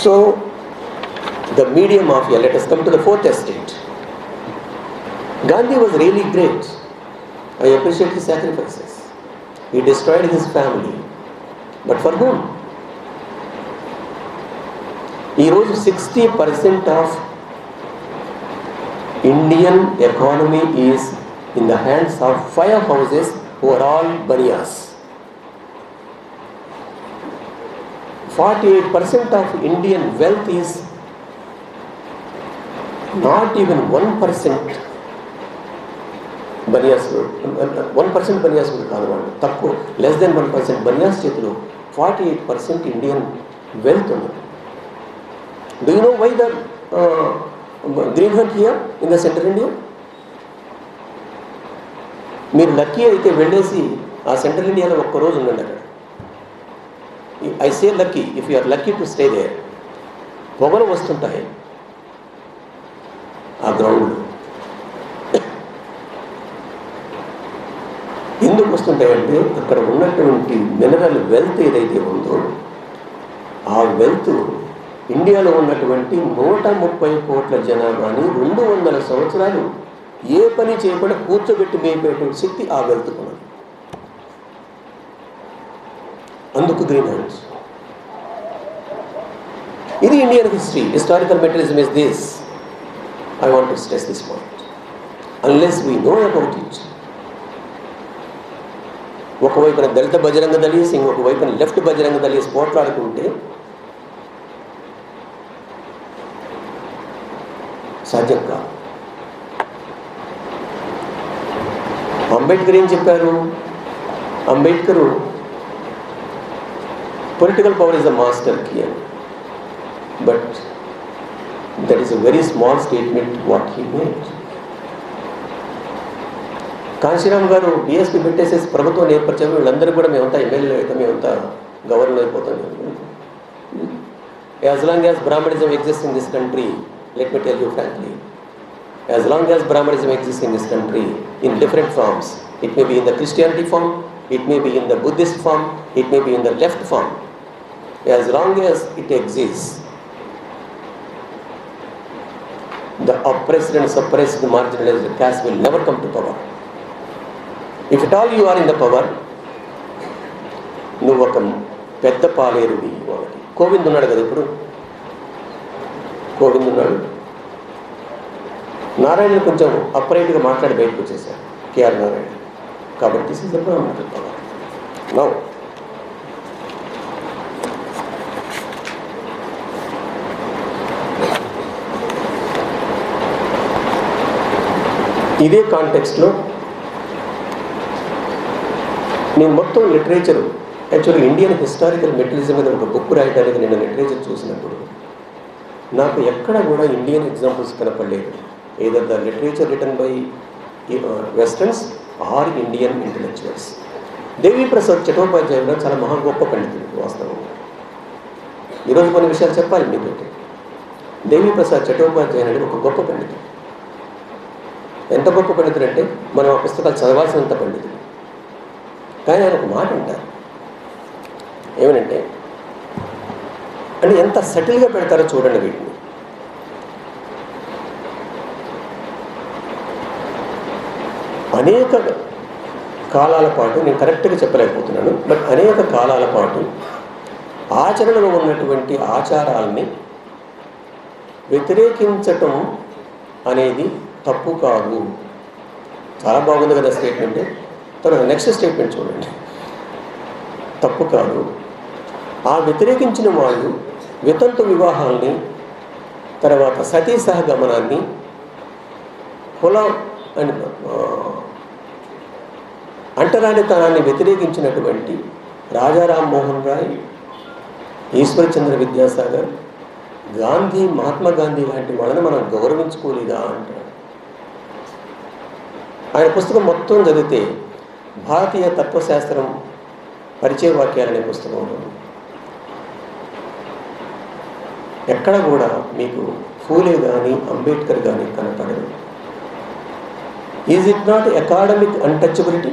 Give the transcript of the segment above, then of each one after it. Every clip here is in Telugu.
So, the media mafia, let us come to the fourth estate. Gandhi was really great. I appreciate his sacrifices. He destroyed his family. But for whom? He rose 60% of Indian economy is in the hands of 5 houses who are all Baniyas. 48% of Indian wealth is not even 1% Baniyas. 1% Baniyas will కాదు, తక్కువ, less than 1% Baniyas చేతిలో 48% Indian wealth ఉంది. Do you know why the green hunt here in the central India? మీరు లక్కీ అయితే వెళ్ళేసి ఆ సెంట్రల్ ఇండియాలో ఒక్కరోజు ఉండండి అక్కడ. I say lucky, if you are lucky to stay there. పొగలు వస్తుంటాయి ఆ గ్రౌండ్లో. ఎందుకు వస్తుంటాయంటే అక్కడ ఉన్నటువంటి మినరల్ వెల్త్ ఏదైతే ఉందో ఆ వెల్త్ ఇండియాలో ఉన్నటువంటి 130 కోట్ల జనాభాని 200 సంవత్సరాలు ఏ పని చేయకుండా కూర్చోబెట్టి మేపేటువంటి శక్తి ఆ వెళ్తుకున్నది. అందుకు గ్రీన్ హ్యాండ్స్. ఇది Indian history. Historical materialism is this. I want to stress this point. Unless we know about it. ఒకవైపున దళిత బజరంగ దళీస్, ఇంకొకవైపున లెఫ్ట్ బజరంగ దళీస్ పోట్లాడుకుంటే సాధ్యం కాదు. అంబేద్కర్ ఏం చెప్పారు? Ambedkar political power is the master key అని. But that is a very small statement what he made. Kanshiram గారు బిఎస్పీ పెట్టేసేసి ప్రభుత్వం నేర్పరిచాము, వీళ్ళందరూ కూడా మేమంతా ఎమ్మెల్యేలు అయితే మేమంతా గవర్నర్ అయిపోతాం. As long as Brahminism exist in this country, let me tell you frankly, as long as Brahmanism exists in this country in different forms, it may be in the Christianity form, it may be in the Buddhist form, it may be in the left form, as long as it exists, the oppressed and suppressed, marginalized caste will never come to power. If at all you are in the power, నువ్వు ఒక పెద్ద పాలేరుడి. వాళ్ళకి కోవింద్ ఉన్నాడు కదా, ఇప్పుడు కోవింద్ ఉన్నాడు. నారాయణ కొంచెం అప్రైట్గా మాట్లాడి బయటకు వచ్చేసారు, కేఆర్ నారాయణ. కాబట్టి this is the power. Now ఇదే కాంటెక్స్ట్లో నేను మొత్తం లిటరేచరు, యాక్చువల్గా ఇండియన్ హిస్టారికల్ మెటీరియలిజం మీద ఒక బుక్ రాయడానికి నేను లిటరేచర్ చూసినప్పుడు నాకు ఎక్కడ కూడా ఇండియన్ ఎగ్జాంపుల్స్ కనపడలేదు. either the literature written by Westerns or Indian intellectuals. దేవి ప్రసాద్ చటోపాధ్యాయ గారు చాలా మహా గొప్ప పండితుడు వాస్తవంగా. ఈరోజు కొన్ని విషయాలు చెప్పాలి మీకు. దేవి ప్రసాద్ చటోపాధ్యాయ అనేది ఒక గొప్ప పండితుడు. ఎంత గొప్ప పండితుడు అంటే మనం ఆ పుస్తకాలు చదవాల్సినంత పండితుడు. కానీ ఆయన ఒక మాట అంటారు, ఏమనంటే అంటే ఎంత సటిల్గా పెడతారో చూడండి వీటిని. అనేక కాలాల పాటు, నేను కరెక్ట్గా చెప్పలేకపోతున్నాను, బట్ అనేక కాలాల పాటు ఆచరణలో ఉన్నటువంటి ఆచారాలని వ్యతిరేకించటం అనేది తప్పు కాదు. చాలా బాగుంది కదా స్టేట్మెంట్. తర్వాత నెక్స్ట్ స్టేట్మెంట్ చూడండి, తప్పు కాదు. ఆ వ్యతిరేకించిన వాళ్ళు వితంతు వివాహాల్ని, తర్వాత సతీ సహగమనాన్ని, కుల అండ్ అంటరానితనాన్ని వ్యతిరేకించినటువంటి రాజా రామ్మోహన్ రాయ్, ఈశ్వరచంద్ర విద్యాసాగర్, గాంధీ, మహాత్మా గాంధీ లాంటి వాళ్ళని మనం గౌరవించుకోలేదా అంటారు. ఆయన పుస్తకం మొత్తం చదివితే భారతీయ తత్వశాస్త్రం పరిచయ వాక్యాలనే పుస్తకం ఉంటుంది. ఎక్కడ కూడా మీకు ఫూలే కానీ అంబేద్కర్ కానీ కనపడదు. Is it not academic untouchability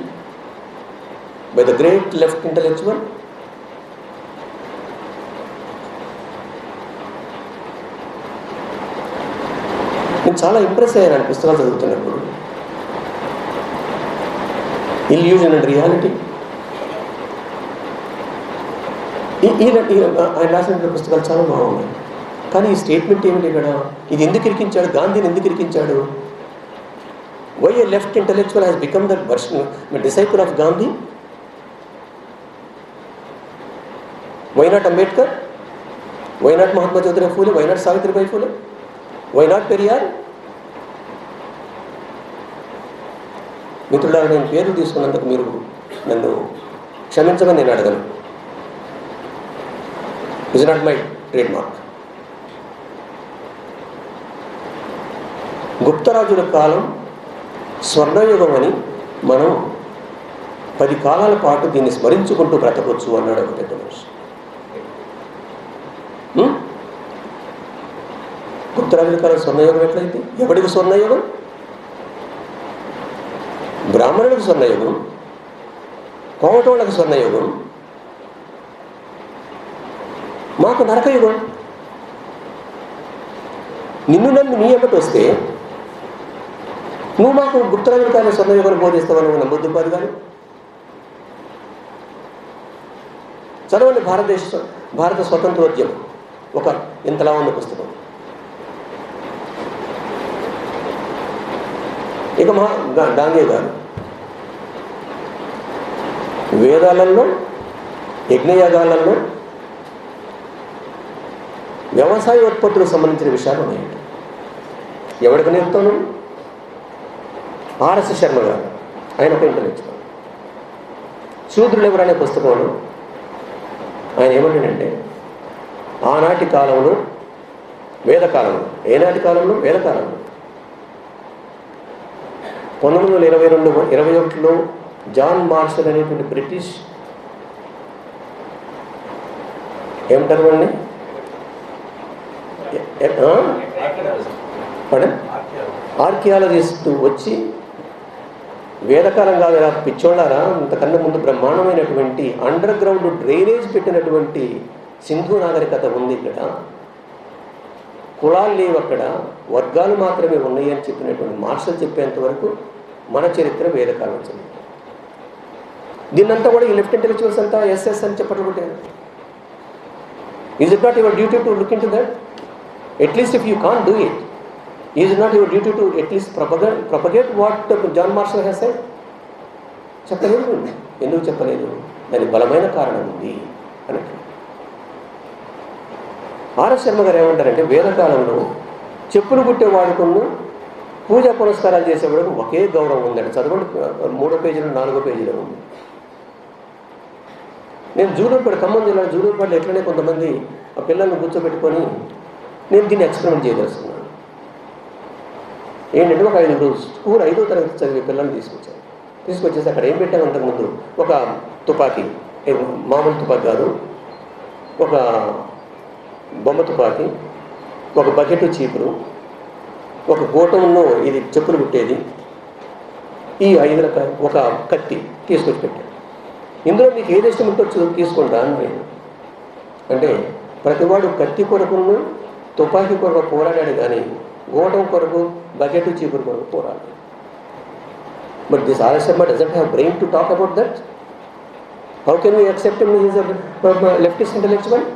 by the great left intellectual? నేను చాలా ఇంప్రెస్ అయ్యాను పుస్తకాలు చదువుతున్నప్పుడు. ఇల్యూజన్ అండ్ రియాలిటీ, ఆయన రాసిన పుస్తకాలు చాలా బాగున్నాయి. కానీ ఈ స్టేట్మెంట్ ఏమిటి ఇక్కడ? ఇది ఎందుకు ఇరికించాడు? గాంధీని ఎందుకు ఇరికించాడు? Why a left intellectual has become that version disciple of Gandhi? Why not Ambedkar? Why not Mahatma Jyotirao Phule? Why not Savitribai Phule? Why not Periyar? మిత్రులారా, నేను పేర్లు తీసుకున్నందుకు మీరు నన్ను క్షమించమని నేను అడగను. Is not my trade mark. గుప్తరాజుల కాలం స్వర్ణయుగం అని మనం 10 కాలాల పాటు దీన్ని స్మరించుకుంటూ బ్రతకొచ్చు అన్నాడు ఒక పెద్ద మనిషి. గుప్తరాజుల కాలం స్వర్ణయుగం ఎట్లయితే? ఎవడికి స్వర్ణయుగం? బ్రాహ్మణుడికి స్వర్ణయుగం, కోమటోళ్ళకి స్వర్ణయుగం, మాకు నరకయుగం. నిన్ను నన్ను నీ ఎమ్మటి వస్తే నువ్వు మాకు గుప్తరాజుల కాలం స్వర్ణయుగాన్ని బోధిస్తావని నమ్మొద్దు పాదు. కానీ చదవండి భారత స్వతంత్రోద్యమం, ఒక ఇంతలా ఉన్న పుస్తకం. ఇక గాంధీ గారు వేదాలలో, యజ్ఞయాగాలలో వ్యవసాయ ఉత్పత్తులకు సంబంధించిన విషయాలు ఉన్నాయండి. ఎవరికి నేర్పుతాను? ఆర్ఎస్ శర్మ గారు, ఆయన ఒక ఇంటలెక్చువల్. శూద్రులు ఎవరనే పుస్తకంలో ఆయన ఏమంటాడంటే, ఆనాటి కాలంలో, వేదకాలంలో, ఏనాటి కాలంలో? వేదకాలంలో 1921లో జాన్ మార్షల్ అనేటువంటి బ్రిటిష్ ఏమంటారు వాళ్ళని, ఆర్కియాలజిస్ట్ వచ్చి వేదకాలం కాదు పిచ్చోళ్ళారా, అంతకన్నా ముందు బ్రహ్మాండమైనటువంటి అండర్ గ్రౌండ్ డ్రైనేజ్ పెట్టినటువంటి సింధు నాగరికత ఉంది ఇక్కడ, కులాలు లేవు అక్కడ, వర్గాలు మాత్రమే ఉన్నాయి అని చెప్పినటువంటి మార్షల్ చెప్పేంత వరకు మన చరిత్ర వేదకాలం చరిత్ర. దీన్నంతా కూడా ఈ లెఫ్ట్ ఇంటెలెక్చువల్స్ అంతా ఎస్ఎస్ అని చెప్పట్లేదు. Is it not your duty to look in to that? At least if you can't do it, is it not your duty to at least propagate what John Marshall has said? చెప్పలేదు. ఎందుకు చెప్పలేదు? దానికి బలమైన కారణం ఉంది అన్నట్టు. ఆర్ఎస్ శర్మ గారు ఏమంటారంటే, వేదకాలంలో చెప్పులు కుట్టేవాడుకున్న పూజా పురస్కారాలు చేసేవాడికి ఒకే గౌరవం ఉందండి. చదవండి, 3వ పేజీలో 4వ పేజీలో ఉంది. నేను జూలూరుపేట, ఖమ్మం జిల్లా జూలూరుపేటలో ఎట్లనే కొంతమంది ఆ పిల్లల్ని కూర్చోబెట్టుకొని నేను దీన్ని ఎక్స్పెరిమెంట్ చేయదలుచుకున్నాను. ఏంటంటే, ఒక 5 స్కూల్ 5వ తరగతి చదివే పిల్లల్ని తీసుకొచ్చేసి అక్కడ ఏం పెట్టాము అంతకుముందు, ఒక తుపాకీ, మామూలు తుపాకీ కాదు, ఒక బొమ్మ తుపాకీ, ఒక బకెట్ చీపురు, ఒక గోటంలో ఇది చెప్పులు కుట్టేది, ఈ 5 రకాల ఒక కత్తి తీసుకొచ్చి పెట్టాను. ఇందులో మీకు ఏది ఇష్టం ఉంటో తీసుకుంటా అని నేను అంటే, ప్రతివాడు కత్తి కొరకును తుపాకీ కొరకు పోరాడాడు, కానీ గోటం కొరకు బకెట్ చీపురు కొరకు పోరాడాడు. But this RS Sharma doesn't have brain to talk about that. How can we accept him? He is a leftist intellectual.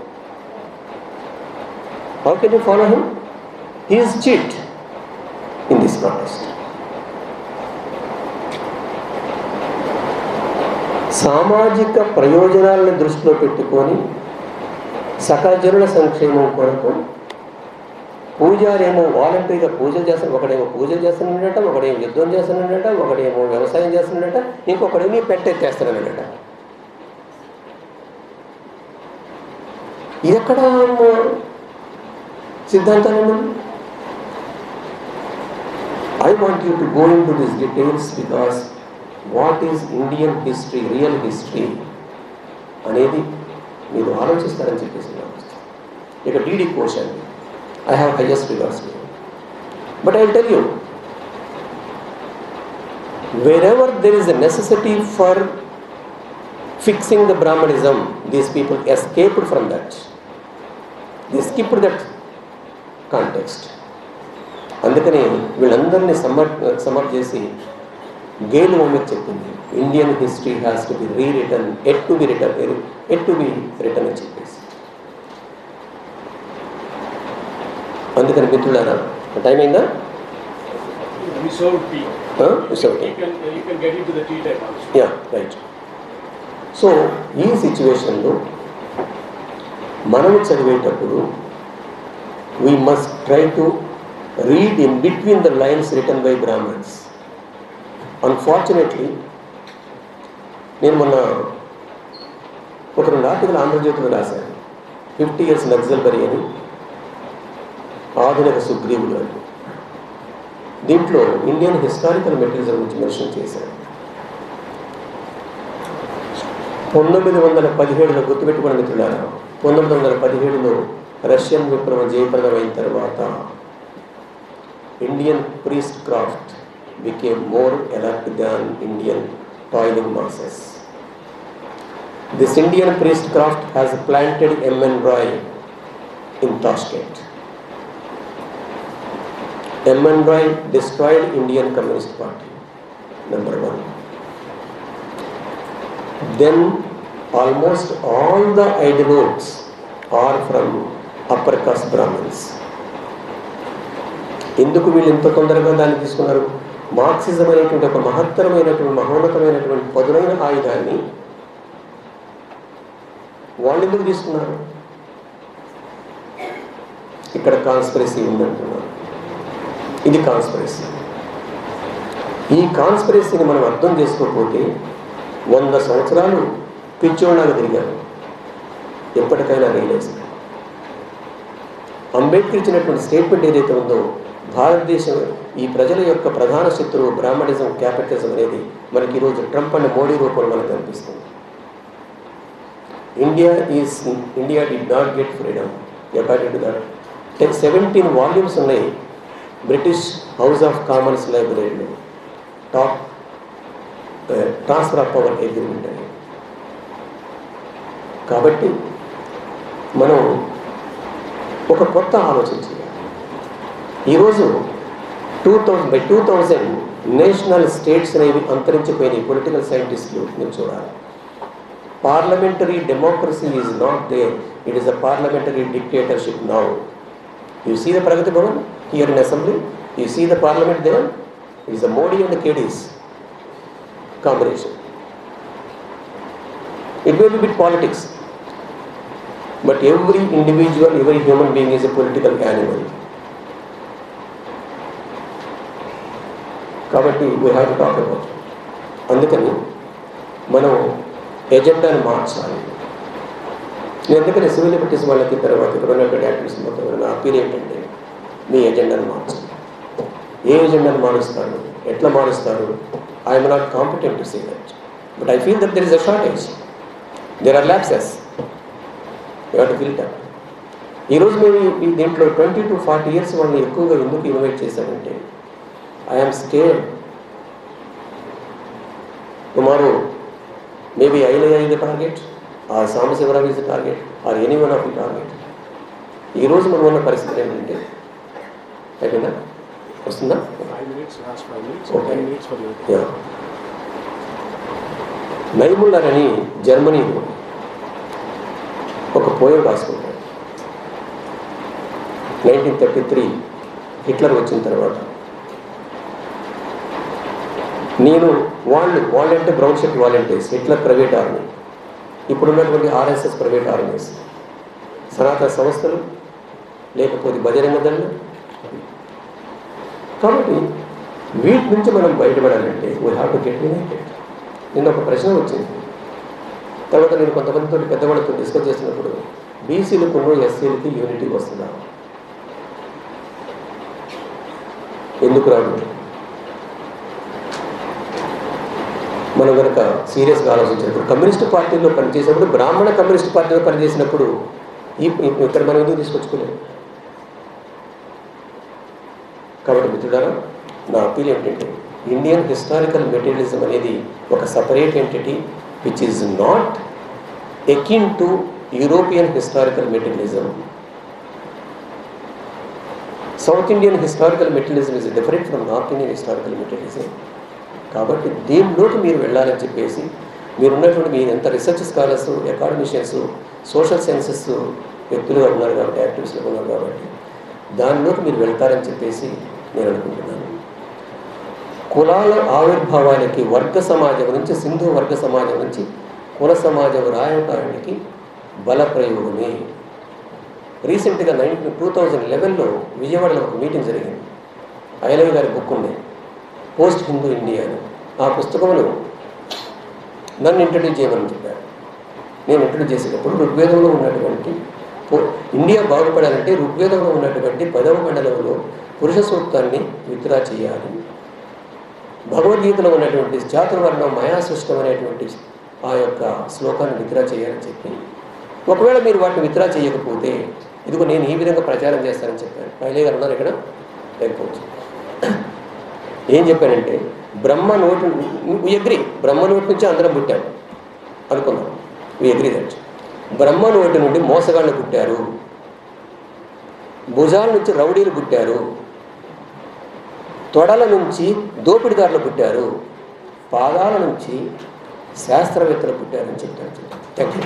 How can you follow him? He is cheat in this contest. సామాజిక ప్రయోజనాలను దృష్టిలో పెట్టుకొని సకల జనుల సంక్షేమం కొరకు పూజారేమో వాలంటరీగా పూజలు చేస్తాను, ఒకడేమో పూజలు చేస్తున్నాడట, ఒకడేమో యుద్ధం చేస్తున్నాడట, ఒకడేమో వ్యవసాయం చేస్తున్నాడట, ఇంకొకడేమో పెట్టెత్తేస్తున్నాడట. ఇది ఎక్కడ సిద్ధాంతాలు? I want you to go into these details because what is Indian history, real history అనేది మీరు ఆలోచిస్తారని చెప్పేసి ఇక DD question I have highest regards to you. But I will tell you, wherever there is a necessity for fixing the Brahmanism, these people escaped from that. They skipped that context. అందుకని వీళ్ళందరినీ సమర్ చేసి గేల్ ఓమిక్ చెప్పింది, Indian history has to be rewritten, at to be return అని చెప్పేసి. అందుకని మిత్రులారా, టైం అయిందా? Yeah, right. సో ఈ సిచ్యువేషన్లో మనము చదివేటప్పుడు we must try to read in between the lines written by Brahmans. Unfortunately నేను మొన్న ఒక 2 ఆర్టికల్ ఆంధ్రజ్యోతిలో రాశాను. 50 years నక్సల్బరీ అని, ఆధునిక సుగ్రీవుడు అని. దీంట్లో ఇండియన్ హిస్టారికల్ మెటీరియల్ గురించి మెన్షన్ చేశాను. 1917లో గుర్తుపెట్టుకున్న మిత్రులారా, 1917లో రష్యన్ విప్లవం జయప్రదమైన తర్వాత Indian priest craft became more alert than Indian toiling masses. This Indian priestcraft has planted M.N. Roy in Tashkent. M.N. Roy destroyed Indian Communist Party, number 1. Then almost all the ideologues are from upper caste Brahmins. ఎందుకు వీళ్ళు ఇంత తొందరగా దాన్ని తీసుకున్నారు? మార్క్సిజం అనేటువంటి ఒక మహత్తరమైనటువంటి మహోన్నతమైనటువంటి పదునైన ఆయుధాన్ని వాళ్ళు ఎందుకు తీసుకున్నారు? ఇక్కడ కాన్స్పిరసీ ఉందంటున్నారు. ఇది కాన్స్పిరసీ. ఈ కాన్స్పిరసీని మనం అర్థం చేసుకోకపోతే 100 సంవత్సరాలు పిచ్చోళ్ళగా తిరిగారు. ఎప్పటికైనా రియలైజ్. అంబేద్కర్ ఇచ్చినటువంటి స్టేట్మెంట్ ఏదైతే ఉందో, భారతదేశం ఈ ప్రజల యొక్క ప్రధాన శత్రువు బ్రాహ్మణిజం, క్యాపిటలిజం అనేది మనకి ఈరోజు ట్రంప్ అండ్ మోడీ రూపంలో మనకు కనిపిస్తుంది. India did not get freedom according to that. 17 volumes ఉన్నాయి బ్రిటిష్ హౌస్ ఆఫ్ కామన్స్ లైబ్రరీలో, top transfer of power agreement అని. కాబట్టి మనం ఒక కొత్త ఆలోచన చేయాలి. ఈరోజు 2000 నేషనల్ స్టేట్స్ అనేవి అంతరించిపోయినాయి. పొలిటికల్ సైంటిస్టులు మీరు చూడాలి. Parliamentary democracy is not there, it is a parliamentary dictatorship now. You see the Pragati Bhavan here in assembly, you see the parliament there, it is the Modi and KDs combination. It may be with politics, but every individual, every human being is a political animal. కాబట్టి we have to talk about it. అందుకని మనం ఎజెండాను మార్చాలి. నేను ఎందుకని సివిల్ లిబర్టీస్ వాళ్ళకి తర్వాత ఇక్కడ ఉన్నటువంటి యాక్టివిస్ట్ మొత్తం నా అపీల్ ఏంటంటే, మీ ఎజెండాను మార్చాలి. ఏ ఎజెండాను మారుస్తారు, ఎట్లా మారుస్తారు? I am not competent to say that, but I feel that there is a shortage, there are lapses, you have to fill it up. ఈరోజు మేము దీంట్లో 20 to 40 years వాళ్ళని ఎక్కువగా ఎందుకు ఇన్వైట్ చేశానంటే, I am scared tomorrow maybe ILI is the target, or Samasivara is the target, or any one of the target. ఈరోజు మనం ఉన్న పరిస్థితి ఏంటంటే, అయిపోయిందా? వస్తుందా? 5 minutes, last 5 minutes, or 10 minutes for you. నైముల్లర్ అని జర్మనీలో ఒక పోయం రాసుకుంటాడు. 1933 హిట్లర్ వచ్చిన తర్వాత వాళ్ళంటే brown shirt volunteers, Hitler private army, ఇప్పుడున్నటువంటి ఆర్ఎస్ఎస్ ప్రైవేట్ ఆర్మీస్, సనాతన సంస్థలు, లేకపోతే బజరంగ దళం. కాబట్టి వీటి నుంచి మనం బయటపడాలంటే we have to get United. నిన్న ఒక ప్రశ్న వచ్చింది. తర్వాత నేను కొంతమందితో పెద్దవాళ్ళతో డిస్కస్ చేసినప్పుడు, బీసీలకు ఎస్సీలకి యూనిటీ వస్తుందా? ఎందుకు రాదు? మనం కనుక సీరియస్గా ఆలోచించినప్పుడు, కమ్యూనిస్ట్ పార్టీలో పనిచేసినప్పుడు, బ్రాహ్మణ కమ్యూనిస్ట్ పార్టీలో పనిచేసినప్పుడు ఇక్కడ మనం ఎందుకు తీసుకొచ్చుకోలేము? కాబట్టి మిత్రులారా, నా అపీల్ ఏంటంటే, ఇండియన్ హిస్టారికల్ మెటీరియలిజం అనేది ఒక separate entity which is not akin to European historical materialism. South Indian historical materialism is different from north Indian historical materialism. కాబట్టి దీనిలోకి మీరు వెళ్ళాలని చెప్పేసి మీరున్నటువంటి మీరు ఎంత research scholars, academicians, social sciences వ్యక్తులుగా ఉన్నారు కాబట్టి, యాక్టివిస్టులు ఉన్నారు కాబట్టి దానిలోకి మీరు వెళ్తారని చెప్పేసి నేను అనుకుంటున్నాను. కులాల ఆవిర్భావానికి వర్గ సమాజం నుంచి, సింధు వర్గ సమాజం నుంచి కుల సమాజం రాయటానికి బల ప్రయోగమే. రీసెంట్గా 2011లో విజయవాడలో ఒక మీటింగ్ జరిగింది. ఐలయ్య గారి బుక్ ఉంది, పోస్ట్ హిందూ ఇండియా అని. ఆ పుస్తకంలో నన్ను ఇంట్రడ్యూస్ చేయమని చెప్పారు. నేను ఇంట్రడ్యూస్ చేసేటప్పుడు ఋగ్వేదంలో ఉన్నటువంటి ఇండియా బాగుపడాలంటే ఋగ్వేదంలో ఉన్నటువంటి 10వ మండలంలో పురుష సూక్తాన్ని విత్డ్రా చేయాలి, భగవద్గీతలో ఉన్నటువంటి చాతుర్వర్ణం మయా సృష్టం అనేటువంటి ఆ యొక్క శ్లోకాన్ని విత్డ్రా చేయాలని చెప్పి, ఒకవేళ మీరు వాటిని విత్డ్రా చేయకపోతే ఇదిగో నేను ఈ విధంగా ప్రచారం చేస్తానని చెప్పాను. ఐలయ్య గారు ఉన్నారు ఇక్కడ, లేకపోవచ్చు. ఏం చెప్పానంటే బ్రహ్మ నోటి ఎగ్రీ, బ్రహ్మ నోటి నుంచి అందరం పుట్టాము అనుకున్నాం. ఎగ్రీ దట్ బ్రహ్మ నోటి నుండి మోసగాళ్ళు పుట్టారు, భుజాల నుంచి రౌడీలు పుట్టారు, తొడల నుంచి దోపిడిదారులు పుట్టారు, పాదాల నుంచి శాస్త్రవేత్తలు పుట్టారని చెప్తాను. Thank you.